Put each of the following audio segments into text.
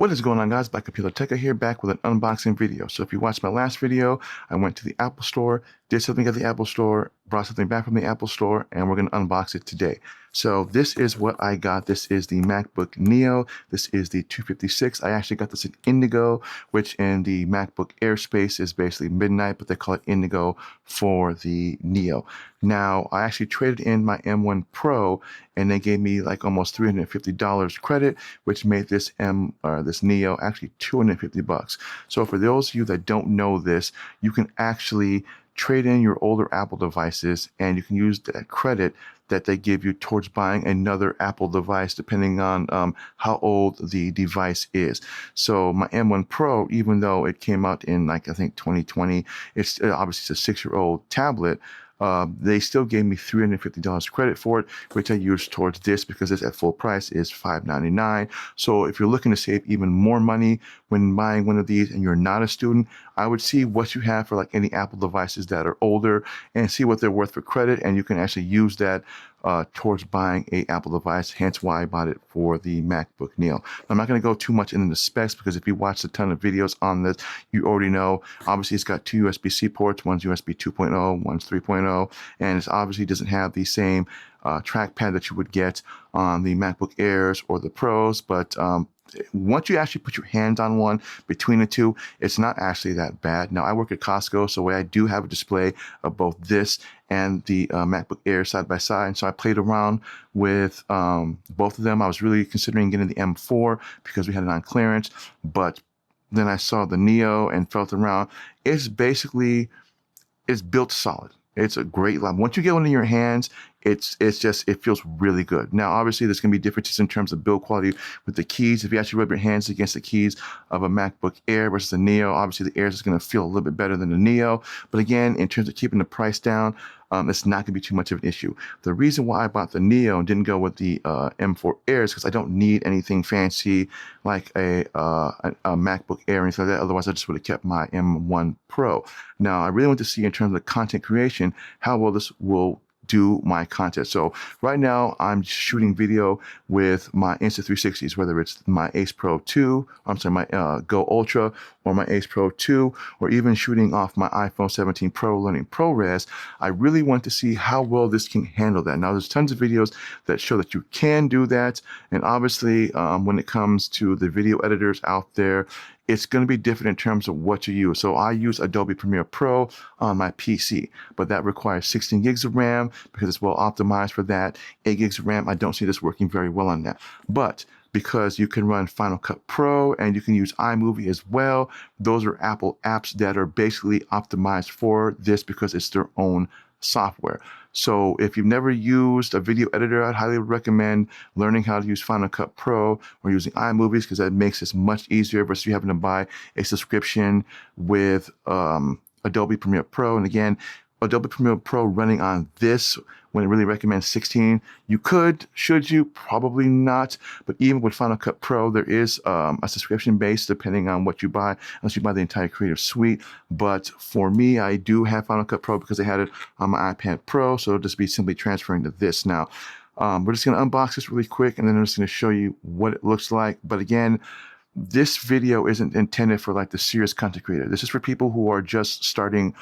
What is going on, guys? Black Computer Tech here, back with an unboxing video. So if you watched my last video, I went to the Apple Store, did something at the Apple Store, brought something back from the Apple Store, and we're going to unbox it today. So this is what I got. This is the MacBook Neo. This is the 256. I actually got this in Indigo, which in the MacBook Air space is basically midnight, but they call it Indigo for the Neo. Now, I actually traded in my M1 Pro, and they gave me like almost $350 credit, which made this this Neo actually $250. So for those of you that don't know this, you can actually trade in your older Apple devices, and you can use that credit that they give you towards buying another Apple device, depending on how old the device is. So my M1 Pro, even though it came out in like I think 2020, it's obviously it's a 6-year-old tablet. They still gave me $350 credit for it, which I used towards this because it's at full price is $599. So if you're looking to save even more money when buying one of these and you're not a student, I would see what you have for like any Apple devices that are older and see what they're worth for credit, and you can actually use that towards buying a Apple device, hence why I bought it for the MacBook Neo. I'm not going to go too much into the specs because if you watched a ton of videos on this, you already know. Obviously, it's got 2 USB-C ports, one's USB 2.0, one's 3.0, and it obviously doesn't have the same trackpad that you would get on the MacBook Airs or the Pros, but once you actually put your hands on one between the two, it's not actually that bad. Now, I work at Costco, so I do have a display of both this and the MacBook Air side by side. And so I played around with both of them. I was really considering getting the M4 because we had it on clearance, but then I saw the Neo and felt around. It's built solid. It's a great lab. Once you get one in your hands, it feels really good. Now, obviously, there's going to be differences in terms of build quality with the keys. If you actually rub your hands against the keys of a MacBook Air versus the Neo, obviously the Air is going to feel a little bit better than the Neo. But again, in terms of keeping the price down, it's not going to be too much of an issue. The reason why I bought the Neo and didn't go with the M4 Air is because I don't need anything fancy like a MacBook Air or anything like that. Otherwise, I just would have kept my M1 Pro. Now, I really want to see in terms of content creation how well this will do my content. So right now I'm shooting video with my Insta360s, whether it's my Ace Pro 2, my Go Ultra, or my Ace Pro 2, or even shooting off my iPhone 17 Pro learning ProRes. I really want to see how well this can handle that. Now, there's tons of videos that show that you can do that, and obviously when it comes to the video editors out there, it's going to be different in terms of what you use. So I use Adobe Premiere Pro on my PC, but that requires 16 gigs of RAM because it's well optimized for that. 8 gigs of RAM, I don't see this working very well on that. But because you can run Final Cut Pro and you can use iMovie as well, those are Apple apps that are basically optimized for this because it's their own software. So if you've never used a video editor, I'd highly recommend learning how to use Final Cut Pro or using iMovies because that makes this much easier versus you having to buy a subscription with Adobe Premiere Pro. And again, Adobe Premiere Pro running on this when it really recommends 16. You could, should you? Probably not. But even with Final Cut Pro, there is a subscription base depending on what you buy, unless you buy the entire Creative Suite. But for me, I do have Final Cut Pro because I had it on my iPad Pro, so it'll just be simply transferring to this now. We're just going to unbox this really quick, and then I'm just going to show you what it looks like. But again, this video isn't intended for like the serious content creator. This is for people who are just starting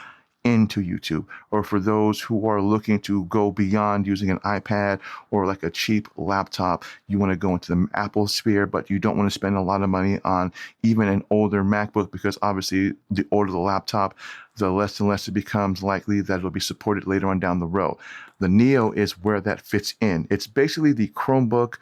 into YouTube, or for those who are looking to go beyond using an iPad or like a cheap laptop. You want to go into the Apple sphere, but you don't want to spend a lot of money on even an older MacBook because obviously the older the laptop, the less and less it becomes likely that it'll be supported later on down the road. The Neo is where that fits in. It's basically the Chromebook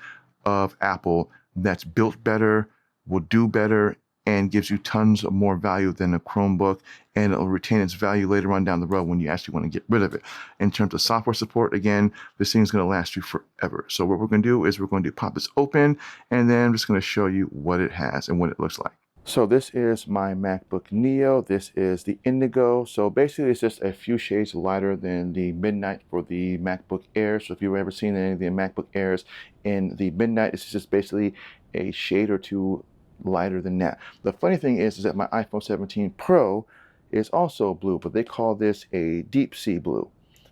of Apple that's built better, will do better, and gives you tons of more value than a Chromebook, and it'll retain its value later on down the road when you actually want to get rid of it. In terms of software support, again, this thing's going to last you forever. So what we're going to do is we're going to pop this open, and then I'm just going to show you what it has and what it looks like. So this is my MacBook Neo. This is the Indigo. So basically it's just a few shades lighter than the Midnight for the MacBook Air. So if you've ever seen any of the MacBook Airs in the Midnight, it's just basically a shade or two lighter than that. The funny thing is that my iPhone 17 Pro is also blue, but they call this a deep sea blue.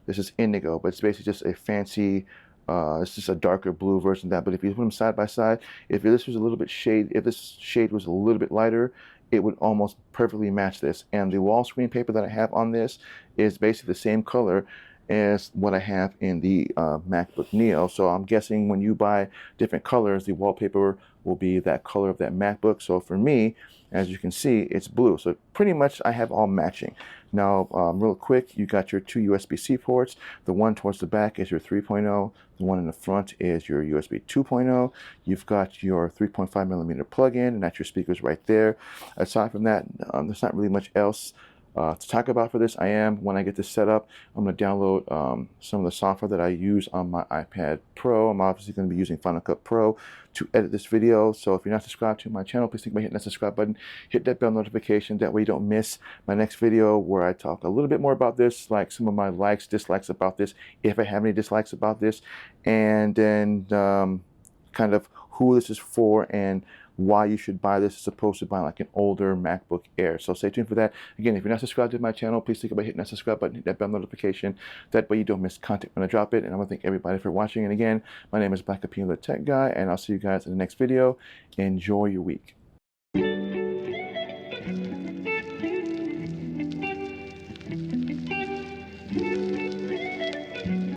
This is Indigo, but it's basically just a fancy It's just a darker blue version of that. But if you put them side by side, if this was a little bit shade, if this shade was a little bit lighter, it would almost perfectly match this. And the wall screen paper that I have on this is basically the same color as what I have in the MacBook Neo. So I'm guessing when you buy different colors, the wallpaper will be that color of that MacBook. So for me, as you can see, it's blue. So pretty much I have all matching. Now, real quick, you got your two USB-C ports. The one towards the back is your 3.0. The one in the front is your USB 2.0. You've got your 3.5 millimeter plug-in, and that's your speakers right there. Aside from that, there's not really much else to talk about for this. When I get this set up, I'm going to download some of the software that I use on my iPad Pro. I'm obviously going to be using Final Cut Pro to edit this video. So if you're not subscribed to my channel, please think about hitting that subscribe button. Hit that bell notification. That way you don't miss my next video where I talk a little bit more about this, like some of my likes, dislikes about this, if I have any dislikes about this, and then kind of who this is for and why you should buy this as opposed to buying like an older MacBook Air. So stay tuned for that. Again, if you're not subscribed to my channel, please think about hitting that subscribe button, hit that bell notification. That way you don't miss content when I drop it. And I want to thank everybody for watching. And again, my name is Black Appeal, the Tech Guy, and I'll see you guys in the next video. Enjoy your week.